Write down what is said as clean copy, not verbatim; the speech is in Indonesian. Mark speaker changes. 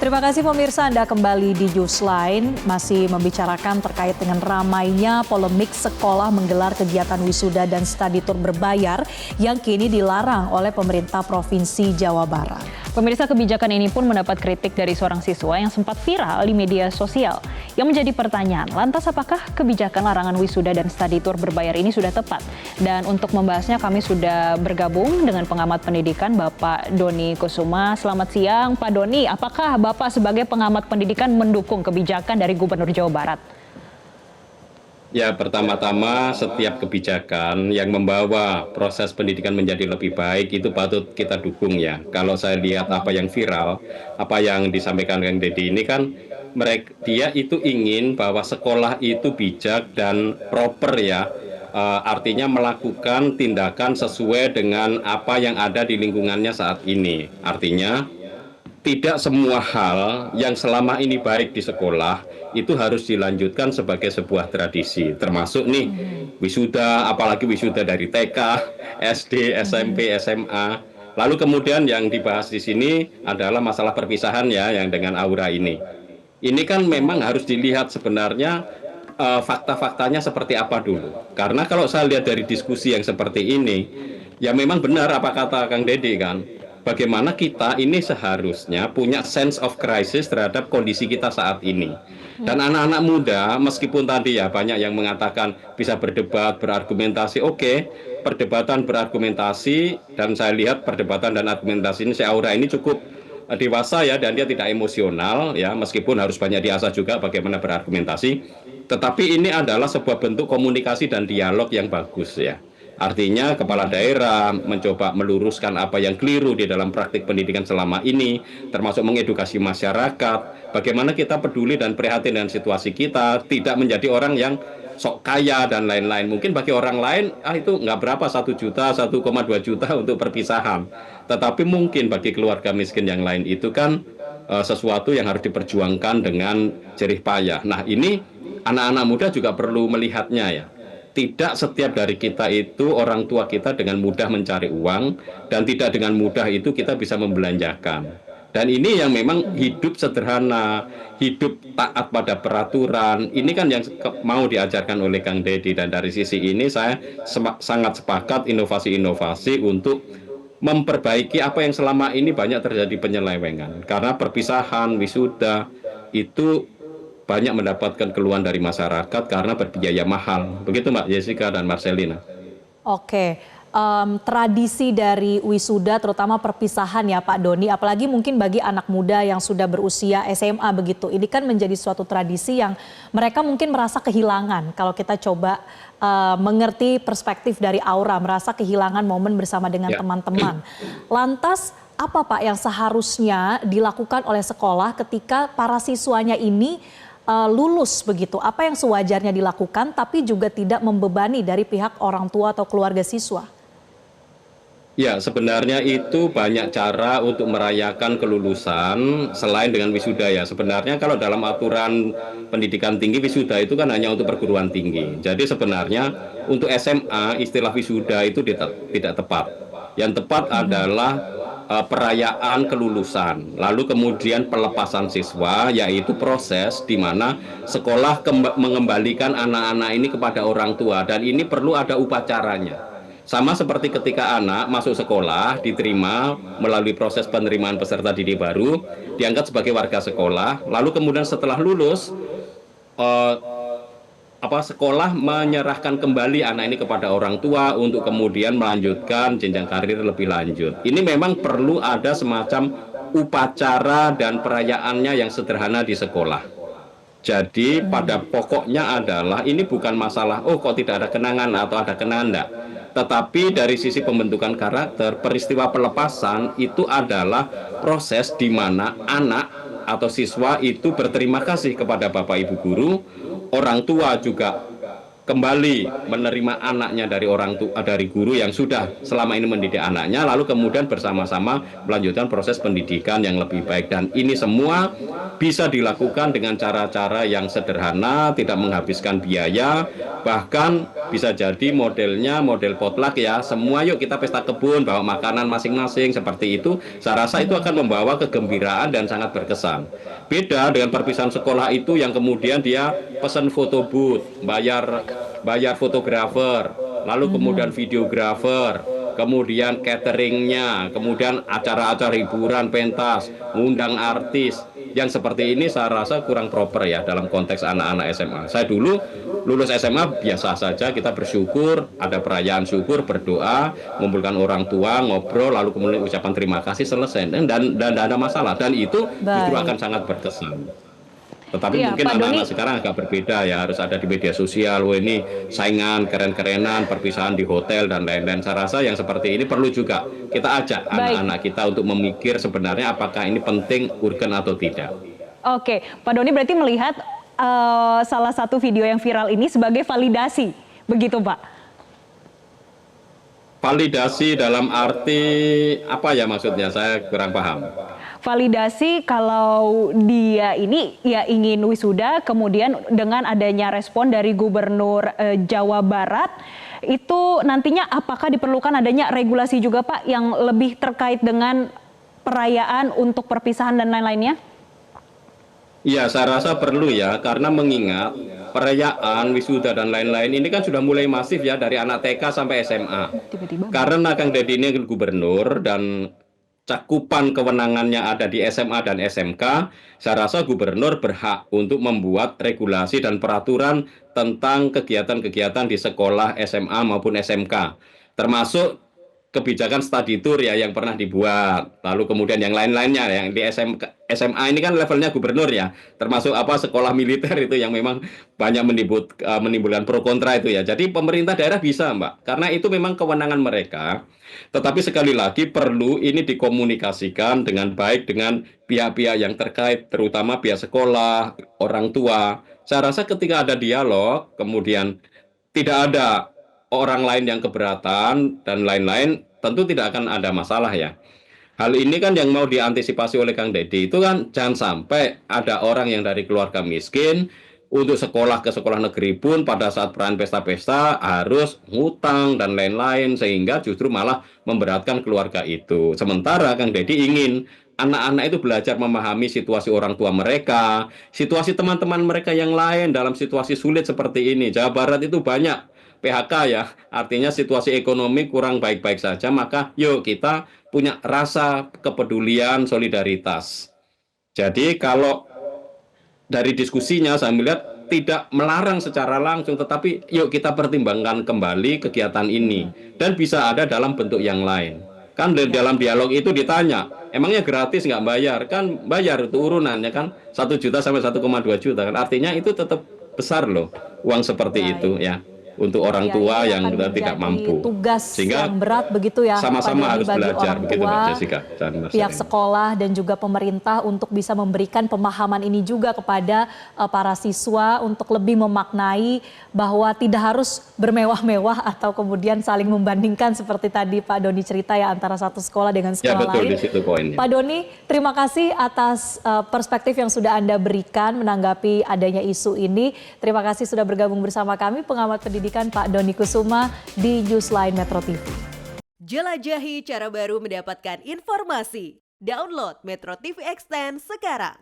Speaker 1: Terima kasih pemirsa, Anda kembali di Newsline, masih membicarakan terkait dengan ramainya polemik sekolah menggelar kegiatan wisuda dan study tour berbayar yang kini dilarang oleh pemerintah Provinsi Jawa Barat.
Speaker 2: Pemirsa, kebijakan ini pun mendapat kritik dari seorang siswa yang sempat viral di media sosial. Yang menjadi pertanyaan, lantas apakah kebijakan larangan wisuda dan study tour berbayar ini sudah tepat? Dan untuk membahasnya kami sudah bergabung dengan pengamat pendidikan Bapak Doni Kusuma. Selamat siang Pak Doni, apakah Bapak sebagai pengamat pendidikan mendukung kebijakan dari Gubernur Jawa Barat?
Speaker 3: Ya, pertama-tama setiap kebijakan yang membawa proses pendidikan menjadi lebih baik itu patut kita dukung ya. Kalau saya lihat apa yang viral, apa yang disampaikan Kang Deddy ini kan dia itu ingin bahwa sekolah itu bijak dan proper ya. Artinya melakukan tindakan sesuai dengan apa yang ada di lingkungannya saat ini. Artinya tidak semua hal yang selama ini baik di sekolah itu harus dilanjutkan sebagai sebuah tradisi, termasuk nih wisuda, apalagi wisuda dari TK, SD, SMP, SMA. Lalu kemudian yang dibahas di sini adalah masalah perpisahan ya, yang dengan aura ini. Ini kan memang harus dilihat sebenarnya fakta-faktanya seperti apa dulu. Karena kalau saya lihat dari diskusi yang seperti ini, ya memang benar apa kata Kang Deddy kan. Bagaimana kita ini seharusnya punya sense of crisis terhadap kondisi kita saat ini. Dan anak-anak muda, meskipun tadi ya banyak yang mengatakan bisa berdebat, berargumentasi, oke, perdebatan berargumentasi, dan saya lihat perdebatan dan argumentasi ini, Aura ini cukup dewasa ya, dan dia tidak emosional ya, meskipun harus banyak diasah juga bagaimana berargumentasi. Tetapi ini adalah sebuah bentuk komunikasi dan dialog yang bagus ya. Artinya kepala daerah mencoba meluruskan apa yang keliru di dalam praktik pendidikan selama ini, termasuk mengedukasi masyarakat, bagaimana kita peduli dan prihatin dengan situasi kita, tidak menjadi orang yang sok kaya dan lain-lain. Mungkin bagi orang lain, itu nggak berapa, 1 juta, 1,2 juta untuk perpisahan. Tetapi mungkin bagi keluarga miskin yang lain itu kan sesuatu yang harus diperjuangkan dengan jerih payah. Nah ini anak-anak muda juga perlu melihatnya ya. Tidak setiap dari kita itu orang tua kita dengan mudah mencari uang, dan tidak dengan mudah itu kita bisa membelanjakan. Dan ini yang memang hidup sederhana, hidup taat pada peraturan, ini kan yang mau diajarkan oleh Kang Deddy. Dan dari sisi ini saya sangat sepakat inovasi-inovasi untuk memperbaiki apa yang selama ini banyak terjadi penyelewengan. Karena perpisahan, wisuda, itu banyak mendapatkan keluhan dari masyarakat karena berbiaya mahal. Begitu Mbak Jessica dan Marcelina.
Speaker 1: Oke, tradisi dari wisuda terutama perpisahan ya Pak Doni, apalagi mungkin bagi anak muda yang sudah berusia SMA begitu. Ini kan menjadi suatu tradisi yang mereka mungkin merasa kehilangan kalau kita coba mengerti perspektif dari Aura, merasa kehilangan momen bersama dengan teman-teman. Lantas apa Pak yang seharusnya dilakukan oleh sekolah ketika para siswanya ini lulus begitu? Apa yang sewajarnya dilakukan tapi juga tidak membebani dari pihak orang tua atau keluarga siswa?
Speaker 3: Ya, sebenarnya itu banyak cara untuk merayakan kelulusan selain dengan wisuda ya. Sebenarnya kalau dalam aturan pendidikan tinggi, wisuda itu kan hanya untuk perguruan tinggi. Jadi sebenarnya untuk SMA istilah wisuda itu tidak tepat. Yang tepat adalah perayaan kelulusan, lalu kemudian pelepasan siswa, yaitu proses di mana sekolah mengembalikan anak-anak ini kepada orang tua, dan ini perlu ada upacaranya. Sama seperti ketika anak masuk sekolah, diterima melalui proses penerimaan peserta didik baru, diangkat sebagai warga sekolah, lalu kemudian setelah lulus, sekolah menyerahkan kembali anak ini kepada orang tua untuk kemudian melanjutkan jenjang karir lebih lanjut. Ini memang perlu ada semacam upacara dan perayaannya yang sederhana di sekolah. Jadi pada pokoknya adalah ini bukan masalah kok tidak ada kenangan atau ada kenangan, enggak. Tetapi dari sisi pembentukan karakter, peristiwa pelepasan itu adalah proses di mana anak atau siswa itu berterima kasih kepada Bapak Ibu guru, orang tua juga kembali menerima anaknya dari orang tua, dari guru yang sudah selama ini mendidik anaknya, lalu kemudian bersama-sama melanjutkan proses pendidikan yang lebih baik. Dan ini semua bisa dilakukan dengan cara-cara yang sederhana, tidak menghabiskan biaya, bahkan bisa jadi modelnya model potluck ya, semua yuk kita pesta kebun, bawa makanan masing-masing seperti itu. Saya rasa itu akan membawa kegembiraan dan sangat berkesan. Beda dengan perpisahan sekolah itu yang kemudian dia pesan foto booth, bayar fotografer, lalu kemudian videografer, kemudian cateringnya, kemudian acara-acara hiburan pentas, ngundang artis. Yang seperti ini saya rasa kurang proper ya dalam konteks anak-anak SMA. Saya dulu lulus SMA biasa saja, kita bersyukur, ada perayaan syukur, berdoa, mengumpulkan orang tua, ngobrol, lalu kemudian ucapan terima kasih, selesai, dan ada masalah. Dan itu justru akan sangat berkesan. Tetapi
Speaker 2: Iya,
Speaker 3: mungkin
Speaker 2: Pak Doni.
Speaker 3: anak-anak sekarang agak berbeda ya, harus ada di media sosial, wah ini saingan, keren-kerenan, perpisahan di hotel dan lain-lain. Saya rasa yang seperti ini perlu juga kita ajak anak-anak kita untuk memikir sebenarnya apakah ini penting, urgen atau tidak.
Speaker 2: Oke, Pak Doni berarti melihat salah satu video yang viral ini sebagai validasi, begitu Pak?
Speaker 3: Validasi dalam arti apa ya maksudnya? Saya kurang paham.
Speaker 2: Validasi kalau dia ini ya ingin wisuda, kemudian dengan adanya respon dari Gubernur Jawa Barat, itu nantinya apakah diperlukan adanya regulasi juga Pak yang lebih terkait dengan perayaan untuk perpisahan dan lain-lainnya?
Speaker 3: Iya, saya rasa perlu ya, karena mengingat perayaan, wisuda dan lain-lain ini kan sudah mulai masif ya dari anak TK sampai SMA.
Speaker 2: Tiba-tiba.
Speaker 3: Karena Kang Deddy ini gubernur dan cakupan kewenangannya ada di SMA dan SMK, saya rasa gubernur berhak untuk membuat regulasi dan peraturan tentang kegiatan-kegiatan di sekolah SMA maupun SMK, termasuk kebijakan study tour ya yang pernah dibuat, lalu kemudian yang lain-lainnya yang di SMA ini kan levelnya gubernur ya, termasuk apa sekolah militer itu yang memang banyak menimbulkan pro kontra itu ya. Jadi pemerintah daerah bisa Mbak, karena itu memang kewenangan mereka. Tetapi sekali lagi perlu ini dikomunikasikan dengan baik dengan pihak-pihak yang terkait, terutama pihak sekolah, orang tua. Saya rasa ketika ada dialog, kemudian tidak ada orang lain yang keberatan dan lain-lain, tentu tidak akan ada masalah ya. Hal ini kan yang mau diantisipasi oleh Kang Deddy itu kan jangan sampai ada orang yang dari keluarga miskin untuk sekolah ke sekolah negeri pun pada saat perayaan pesta-pesta harus ngutang dan lain-lain, sehingga justru malah memberatkan keluarga itu. Sementara Kang Deddy ingin anak-anak itu belajar memahami situasi orang tua mereka, situasi teman-teman mereka yang lain dalam situasi sulit seperti ini. Jawa Barat itu banyak PHK ya, artinya situasi ekonomi kurang baik-baik saja, maka yuk kita punya rasa kepedulian, solidaritas. Jadi kalau dari diskusinya saya melihat tidak melarang secara langsung, tetapi yuk kita pertimbangkan kembali kegiatan ini, dan bisa ada dalam bentuk yang lain. Kan dalam dialog itu ditanya, emangnya gratis nggak bayar? Kan bayar itu urunannya kan 1 juta sampai 1,2 juta, kan artinya itu tetap besar loh uang seperti itu ya. Untuk orang tua yang tidak mampu,
Speaker 1: tugas
Speaker 3: sehingga
Speaker 1: yang berat begitu ya,
Speaker 3: sama-sama harus
Speaker 1: bagi
Speaker 3: belajar
Speaker 1: orang
Speaker 3: begitu
Speaker 1: tua,
Speaker 3: Mbak Jessica dan Mas
Speaker 1: pihak
Speaker 3: Heri.
Speaker 1: sekolah dan juga pemerintah untuk bisa memberikan pemahaman ini juga kepada para siswa untuk lebih memaknai bahwa tidak harus bermewah-mewah atau kemudian saling membandingkan seperti tadi Pak Doni cerita ya antara satu sekolah dengan
Speaker 3: Ya
Speaker 1: sekolah
Speaker 3: betul,
Speaker 1: lain.
Speaker 3: di situ poinnya.
Speaker 1: Pak Doni, terima kasih atas perspektif yang sudah Anda berikan menanggapi adanya isu ini. Terima kasih sudah bergabung bersama kami, pengamat pendidikan Pak Doni Kusuma di Newsline Metro TV.
Speaker 4: Jelajahi cara baru mendapatkan informasi. Download Metro TV Extend sekarang.